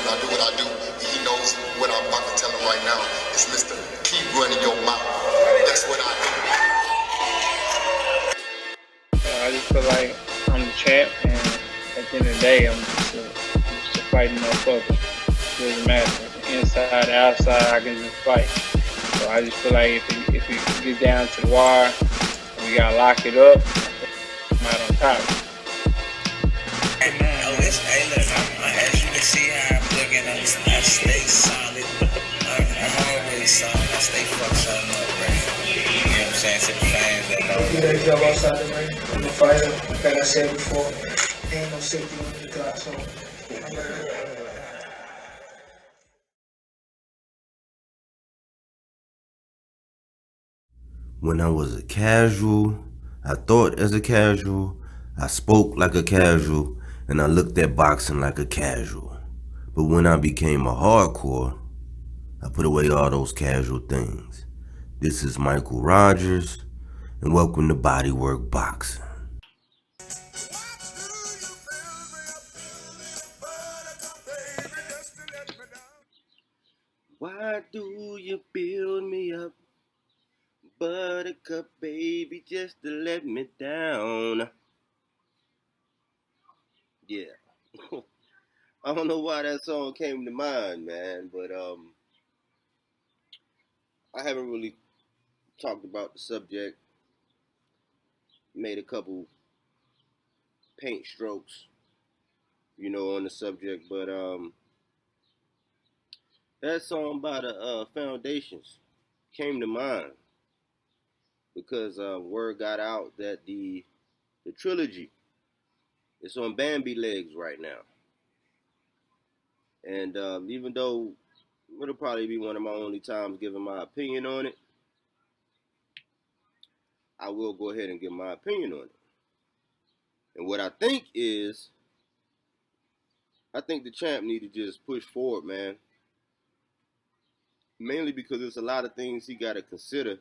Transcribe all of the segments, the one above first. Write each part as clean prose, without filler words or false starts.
I do what I do. He knows what I'm about to tell him right now. It's Mr. Keep Running Your Mouth. That's what I do. I just feel like I'm the champ, and at the end of the day, I'm just a fighting motherfucker. It doesn't matter. Inside, outside, I can just fight. So I just feel like if it gets down to the wire, and we gotta lock it up, I'm out on top. As you can see how I'm looking, I stay solid. I'm always solid. I stay fucked something up, right? You know what I'm saying? To the fans that know. Yeah, job outside the ring. I'm a fighter. Like I said before, ain't no safety on the clock, so I'm ready. When I was a casual, I thought as a casual, I spoke like a casual, and I looked at boxing like a casual. But when I became a hardcore, I put away all those casual things. This is Michael Rogers, and welcome to Bodywork Boxing. Why do you build me up, buttercup baby, just to let me down? Yeah. I don't know why that song came to mind, man, but I haven't really talked about the subject, made a couple paint strokes, on the subject, but that song by the Foundations came to mind because word got out that the Trilogy is on Bambi legs right now. And even though it'll probably be one of my only times giving my opinion on it, I will go ahead and give my opinion on it. And what I think is, I think the champ need to just push forward, man. Mainly because there's a lot of things he got to consider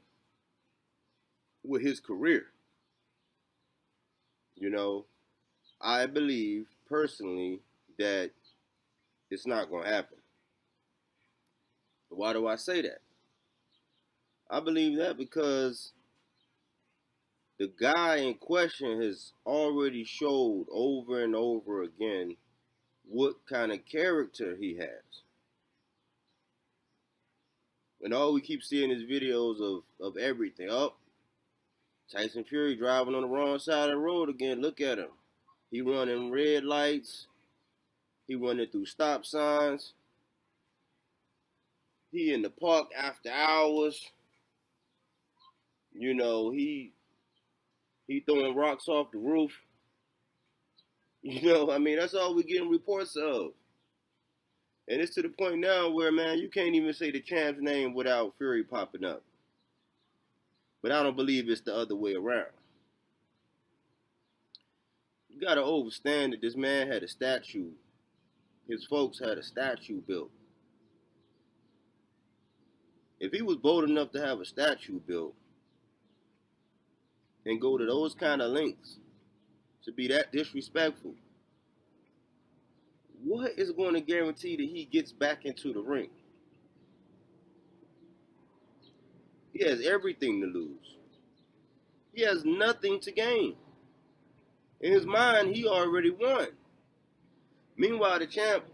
with his career. I believe personally that it's not going to happen. Why do I say that? I believe that because the guy in question has already showed over and over again what kind of character he has. And all we keep seeing is videos of everything. Tyson Fury driving on the wrong side of the road again. Look at him. He running red lights. He running through stop signs. He in the park after hours. He throwing rocks off the roof. That's all we getting reports of. And it's to the point now where, man, you can't even say the champ's name without Fury popping up. But I don't believe it's the other way around. You got to understand that this man had a statue. His folks had a statue built. If he was bold enough to have a statue built and go to those kind of lengths to be that disrespectful, what is going to guarantee that he gets back into the ring? He has everything to lose. He has nothing to gain. In his mind, he already won. Meanwhile, the champ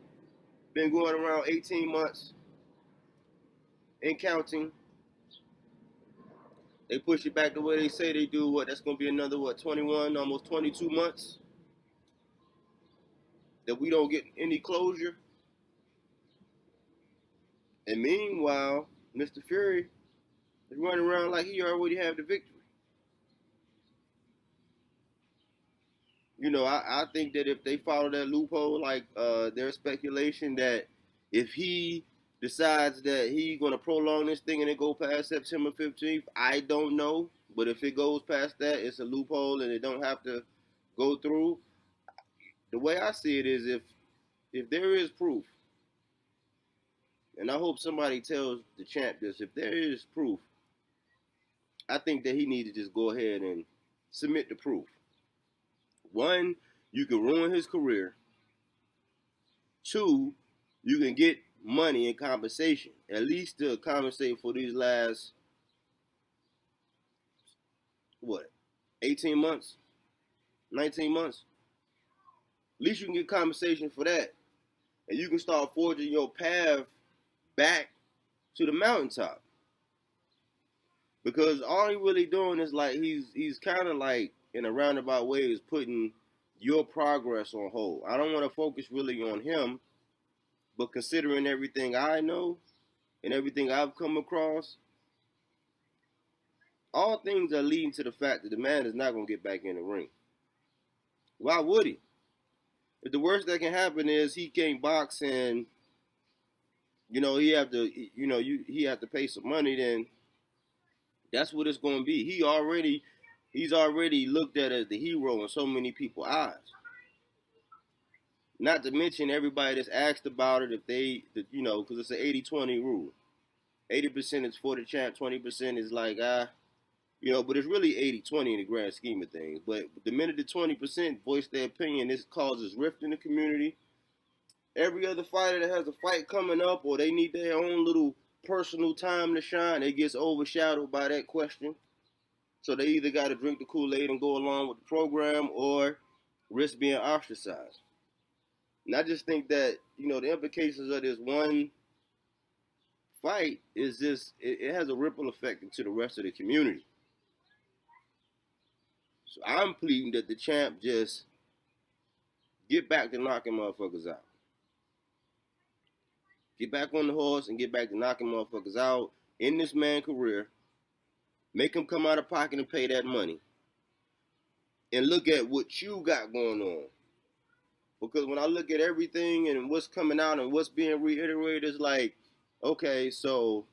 been going around 18 months and counting. They push it back the way they say they do. That's going to be another, 21, almost 22 months that we don't get any closure. And meanwhile, Mr. Fury is running around like he already had the victory. I think that if they follow that loophole, like there's speculation that if he decides that he's going to prolong this thing and it go past September 15th, I don't know. But if it goes past that, it's a loophole and it don't have to go through. The way I see it is if there is proof, and I hope somebody tells the champ this, if there is proof, I think that he needs to just go ahead and submit the proof. One, you can ruin his career. Two, you can get money in compensation, at least to compensate for these last, 18 months, 19 months. At least you can get compensation for that. And you can start forging your path back to the mountaintop. Because all he really doing is like he's kind of like in a roundabout way is putting your progress on hold. I don't want to focus really on him, but considering everything I know and everything I've come across, all things are leading to the fact that the man is not going to get back in the ring. Why would he? If the worst that can happen is he can't box and he have to pay some money, then that's what it's going to be. He's already looked at as the hero in so many people's eyes. Not to mention everybody that's asked about it, if they, because it's an 80-20 rule. 80% is for the champ, 20% is like, but it's really 80-20 in the grand scheme of things. But the minute the 20% voice their opinion, this causes rift in the community. Every other fighter that has a fight coming up or they need their own little personal time to shine, it gets overshadowed by that question. So they either got to drink the Kool-Aid and go along with the program or risk being ostracized. And I just think that, the implications of this one fight is just, it has a ripple effect into the rest of the community. So I'm pleading that the champ just get back to knocking motherfuckers out. Get back on the horse and get back to knocking motherfuckers out in this man's career. Make him come out of pocket and pay that money. And look at what you got going on. Because when I look at everything and what's coming out and what's being reiterated, it's like, okay, so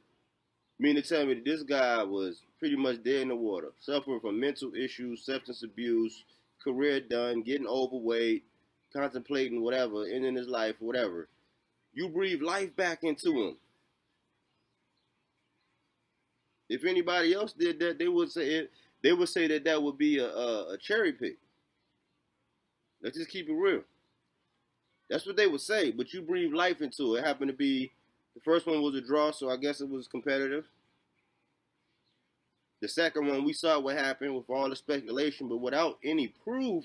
mean to tell me that this guy was pretty much dead in the water, suffering from mental issues, substance abuse, career done, getting overweight, contemplating whatever, ending his life, whatever. You breathe life back into him. If anybody else did that, they would say that would be a cherry pick. Let's just keep it real. That's what they would say, but you breathe life into it. It happened to be, the first one was a draw, so I guess it was competitive. The second one, we saw what happened with all the speculation, but without any proof.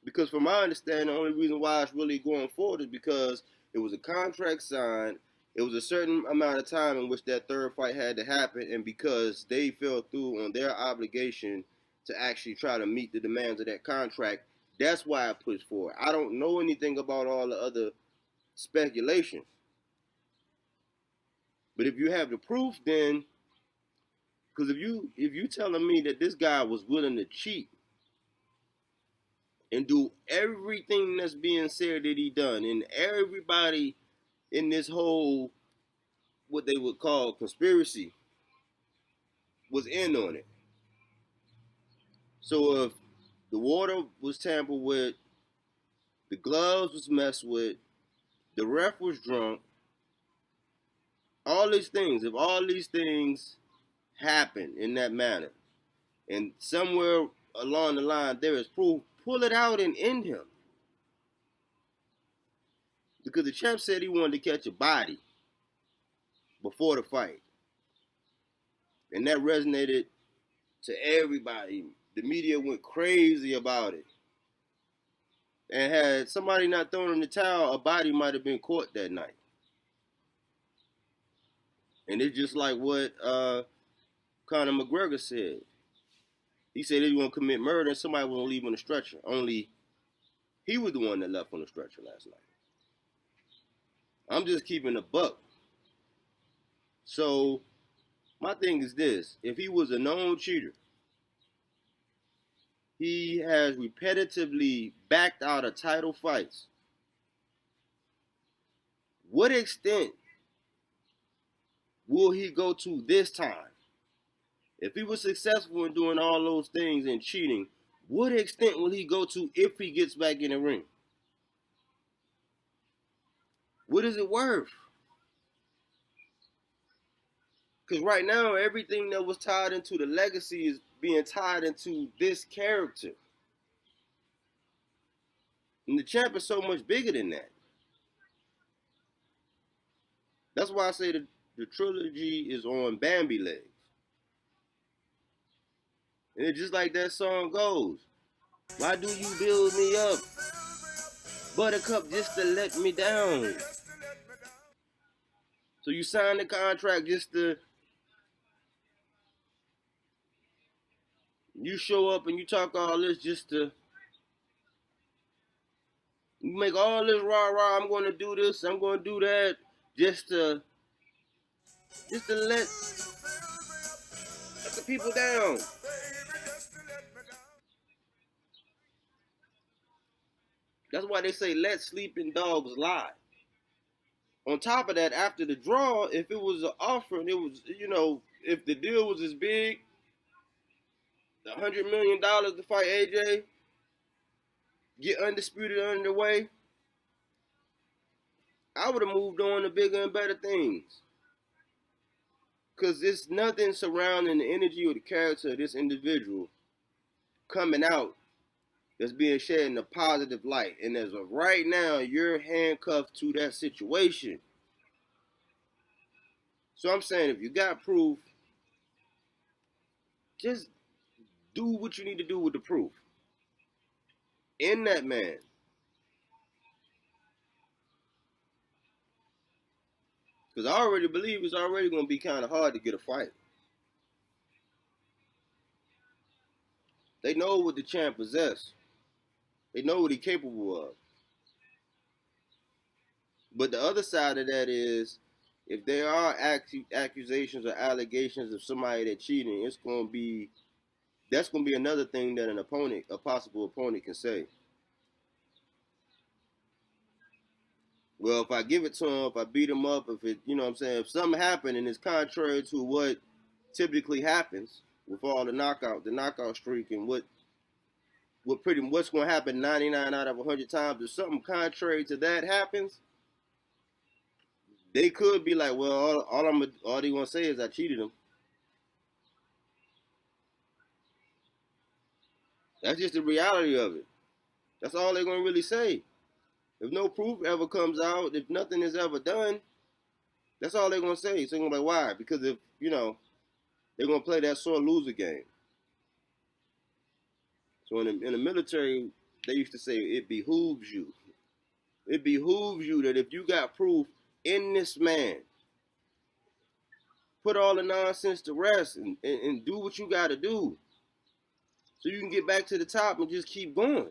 Because from my understanding, the only reason why it's really going forward is because it was a contract signed. It was a certain amount of time in which that third fight had to happen, and because they fell through on their obligation to actually try to meet the demands of that contract, that's why I pushed for it. I don't know anything about all the other speculation. But if you have the proof, then, because if you telling me that this guy was willing to cheat and do everything that's being said that he done, and everybody in this whole, what they would call conspiracy, was in on it. So if the water was tampered with, the gloves was messed with, the ref was drunk, all these things, if all these things happen in that manner, and somewhere along the line there is proof, pull it out and end him. Because the champ said he wanted to catch a body before the fight. And that resonated to everybody. The media went crazy about it. And had somebody not thrown in the towel, a body might have been caught that night. And it's just like what Conor McGregor said. He said he was going to commit murder and somebody was going to leave on the stretcher. Only he was the one that left on the stretcher last night. I'm just keeping a buck. So my thing is this. If he was a known cheater, he has repetitively backed out of title fights. What extent will he go to this time? If he was successful in doing all those things and cheating, what extent will he go to if he gets back in the ring? What is it worth? Because right now, everything that was tied into the legacy is being tied into this character. And the champ is so much bigger than that. That's why I say the trilogy is on Bambi legs. And it's just like that song goes. Why do you build me up, Buttercup, just to let me down? So you sign the contract just to, you show up and you talk all this just to, you make all this rah-rah, I'm going to do this, I'm going to do that, just to let the people down. That's why they say let sleeping dogs lie. On top of that, after the draw, if it was an offer and it was, if the deal was as big, the $100 million to fight AJ, get Undisputed underway, I would have moved on to bigger and better things. Because there's nothing surrounding the energy or the character of this individual coming out that's being shed in a positive light. And as of right now, you're handcuffed to that situation. So I'm saying if you got proof, just do what you need to do with the proof. In that man. Because I already believe it's already going to be kind of hard to get a fight. They know what the champ possesses. They know what he's capable of. But the other side of that is, if there are accusations or allegations of somebody that cheating, that's going to be another thing that a possible opponent can say. Well, if I give it to him, if I beat him up, if something happened and it's contrary to what typically happens with all the knockout streak and what's going to happen 99 out of 100 times, if something contrary to that happens, they could be like, well, all they going to say is I cheated him. That's just the reality of it. That's all they're going to really say. If no proof ever comes out, if nothing is ever done, that's all they're going to say. So they're going to be like, why? Because if, they're going to play that sore loser game. So in the military, they used to say it behooves you. It behooves you that if you got proof in this man, put all the nonsense to rest and do what you got to do so you can get back to the top and just keep going.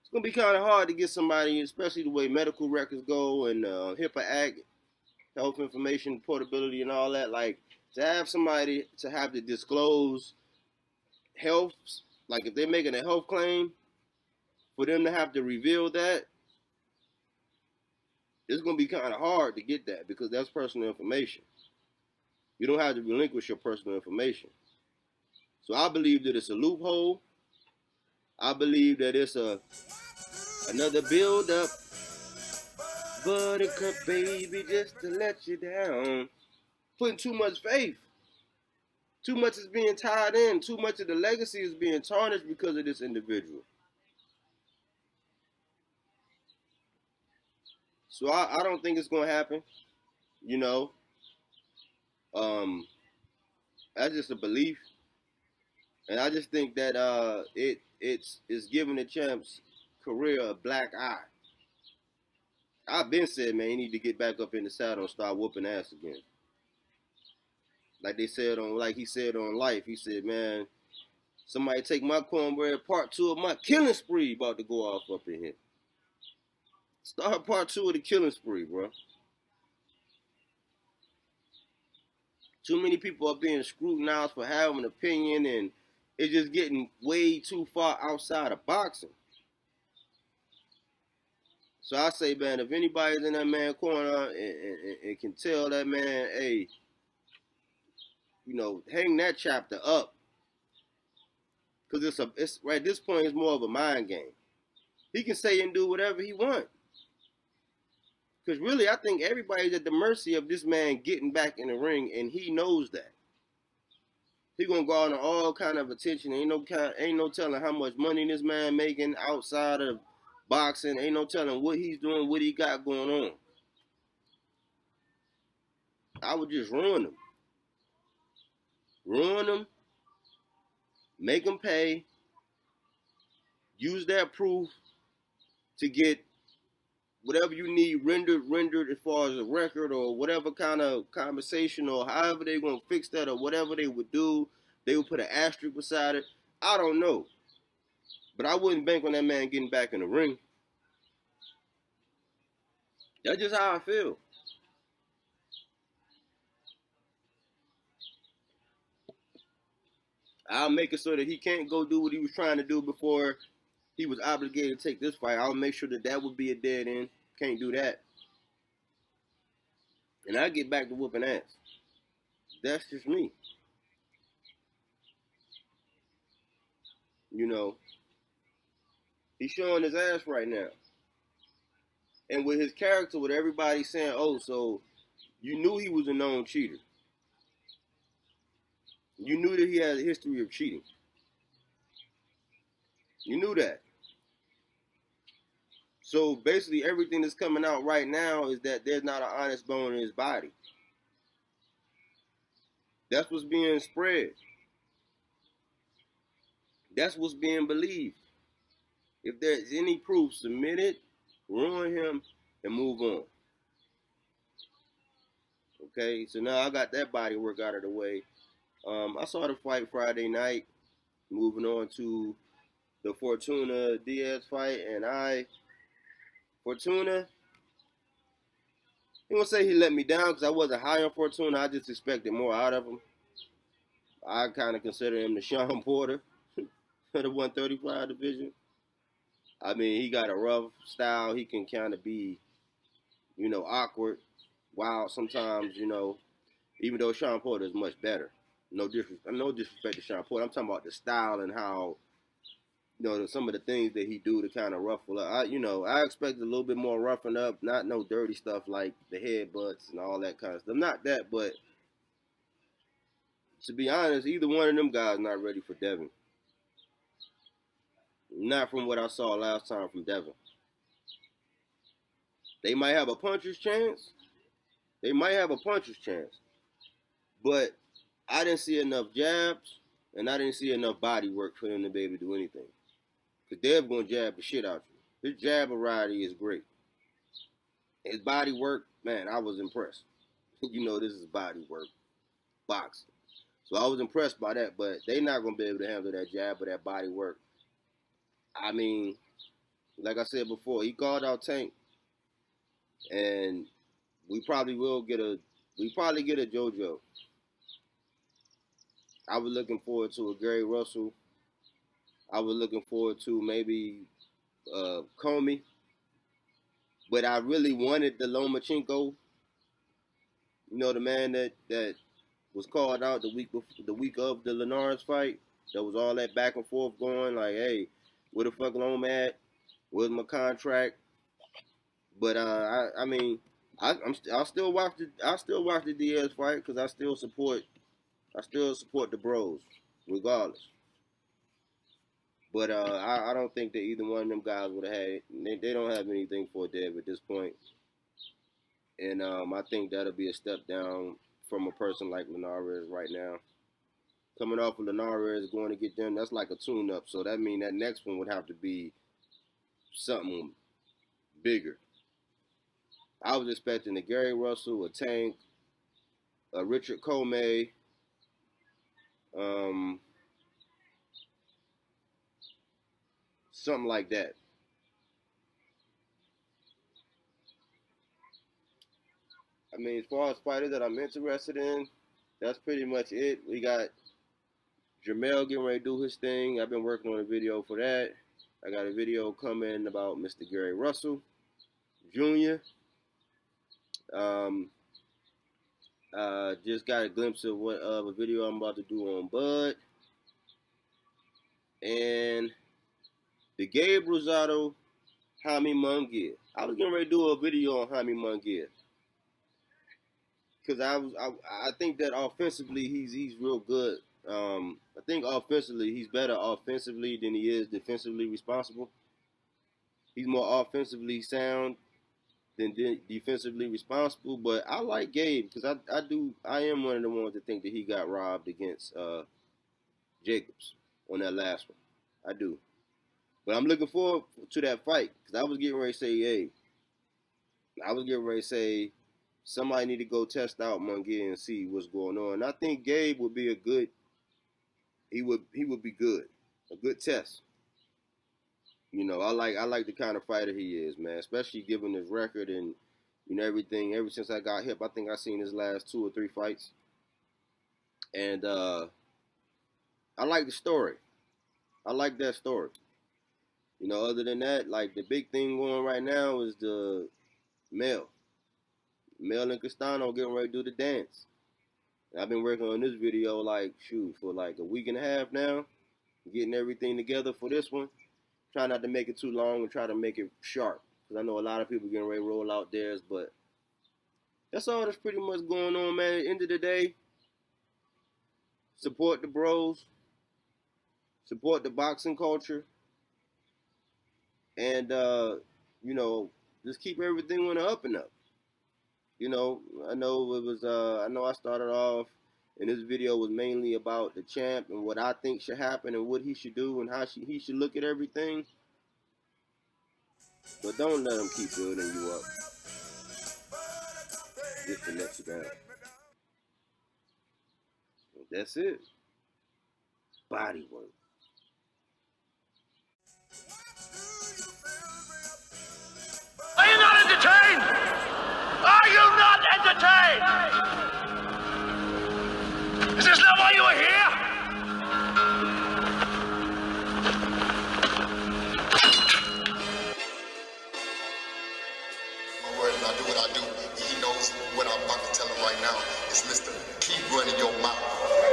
It's going to be kind of hard to get somebody, especially the way medical records go and HIPAA Act, health information portability and all that. Like, to have somebody to have to disclose health, like if they're making a health claim, for them to have to reveal that, it's going to be kind of hard to get that because that's personal information. You don't have to relinquish your personal information. So I believe that it's a loophole. I believe that it's another build-up. Buttercup, baby, just to let you down. Putting too much faith. Too much is being tied in. Too much of the legacy is being tarnished because of this individual. So I don't think it's going to happen. That's just a belief. And I just think that it's giving the champ's career a black eye. I've been said, man, he need to get back up in the saddle and start whooping ass again. Like he said on Life, he said, man, somebody take my cornbread, part 2 of my killing spree about to go off up in here. Start part 2 of the killing spree, bro. Too many people are being scrutinized for having an opinion, and it's just getting way too far outside of boxing. So I say, man, if anybody's in that man corner and can tell that man, hey, hang that chapter up. Because it's right at this point, it's more of a mind game. He can say and do whatever he wants. Because really, I think everybody's at the mercy of this man getting back in the ring, and he knows that. He's going to garner all kind of attention. Ain't no telling how much money this man making outside of boxing. Ain't no telling what he's doing, what he got going on. I would just ruin him. Ruin him. Make him pay. Use that proof to get whatever you need rendered as far as a record or whatever kind of conversation or however they're going to fix that or whatever they would do. They would put an asterisk beside it. I don't know. But I wouldn't bank on that man getting back in the ring. That's just how I feel. I'll make it so that he can't go do what he was trying to do before he was obligated to take this fight. I'll make sure that that would be a dead end. Can't do that. And I get back to whooping ass. That's just me. You know, he's showing his ass right now. And with his character, with everybody saying, oh, so you knew he was a known cheater. You knew that he had a history of cheating. You knew that. So basically everything that's coming out right now is that there's not an honest bone in his body. That's what's being spread. That's what's being believed. If there's any proof, submit it, ruin him, and move on. Okay, so now I got that body work out of the way. I saw the fight Friday night. Moving on to the Fortuna Diaz fight, and Fortuna, he won't say he let me down because I wasn't high on Fortuna. I just expected more out of him. I kind of consider him the Sean Porter of the 135 division. I mean, he got a rough style. He can kind of be, awkward, wild sometimes, even though Sean Porter is much better. No disrespect to Sean Porter. I'm talking about the style and how, some of the things that he do to kind of ruffle up. I expected a little bit more roughing up, not no dirty stuff like the headbutts and all that kind of stuff. Not that, but to be honest, either one of them guys not ready for Devin. Not from what I saw last time from Devin. They might have a puncher's chance. But I didn't see enough jabs, and I didn't see enough body work for him to be able to do anything. Because Dev's going to jab the shit out you. His jab variety is great. His body work, man, I was impressed. This is body work, boxing. So I was impressed by that, but they're not going to be able to handle that jab or that body work. I mean, like I said before, he called out Tank, and we probably get a JoJo. I was looking forward to a Gary Russell. I was looking forward to maybe Comey. But I really wanted the Lomachenko. The man that was called out the week of the Linares fight. There was all that back and forth going like, hey, where the fuck Loma at? Where's my contract? But I'll still watch the Diaz fight because I still support the bros, regardless. But I don't think that either one of them guys would have had. They don't have anything for Dev at this point. And I think that'll be a step down from a person like Linares right now. Coming off of Linares, going to get them, that's like a tune-up. So that means that next one would have to be something bigger. I was expecting a Gary Russell, a Tank, a Richard Comey, something like that. I mean, as far as fighters that I'm interested in, that's pretty much it. We got Jermell getting ready to do his thing. I've been working on a video for that. I got a video coming about Mr. Gary Russell Jr. Just got a glimpse of a video I'm about to do on Bud. And the Gabe Rosado, Jaime Mungia. I was getting ready to do a video on Jaime Mungia. Because I think that offensively he's real good. I think offensively he's better offensively than he is defensively responsible. He's more offensively sound than defensively responsible. But I like Gabe because I am one of the ones that think that he got robbed against Jacobs on that last one. I do. But I'm looking forward to that fight because I was getting ready to say, somebody need to go test out Mungia and see what's going on. And I think Gabe would be he would be good, a good test. You know, I like the kind of fighter he is, man, especially given his record and, you know, everything. Ever since I got hip, I think I seen his last 2 or 3 fights. And I like the story. I like that story. You know, other than that, like the big thing going right now is the Mel and Castano getting ready to do the dance. And I've been working on this video for like a week and a half now, getting everything together for this one. Try not to make it too long and try to make it sharp because I know a lot of people getting ready to roll out theirs, but that's all that's pretty much going on, man. At the end of the day, support the bros, support the boxing culture, and you know, just keep everything on the up and up. You know, I know I started off, and this video was mainly about the champ and what I think should happen and what he should do and how he should look at everything. But don't let him keep building you up just to let you down. That's it. Body work. Are you not entertained? Are you not entertained? Is this not why you are here? My word, and I do what I do. He knows what I'm about to tell him right now. It's Mr. Keep running your mouth.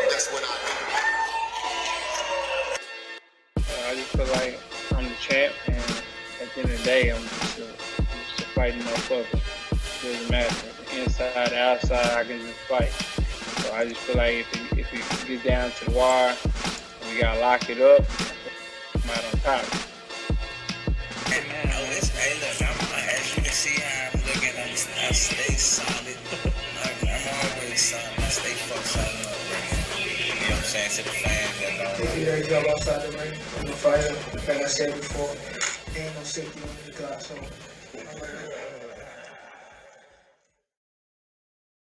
That's what I do. I just feel like I'm the champ, and at the end of the day, I'm just a fighting motherfucker. It doesn't matter. Inside, outside, I can just fight. So I just feel like if it gets down to the wire, and we gotta lock it up, I'm out on top. Hey, look, as you can see how I'm looking, I stay solid. I'm always solid. I stay fucked solid up, bro. You know what I'm saying? To the fans that They don't. do their job outside the ring. I'm a fighter. Like I said before, there ain't no safety on the clock, so I'm gonna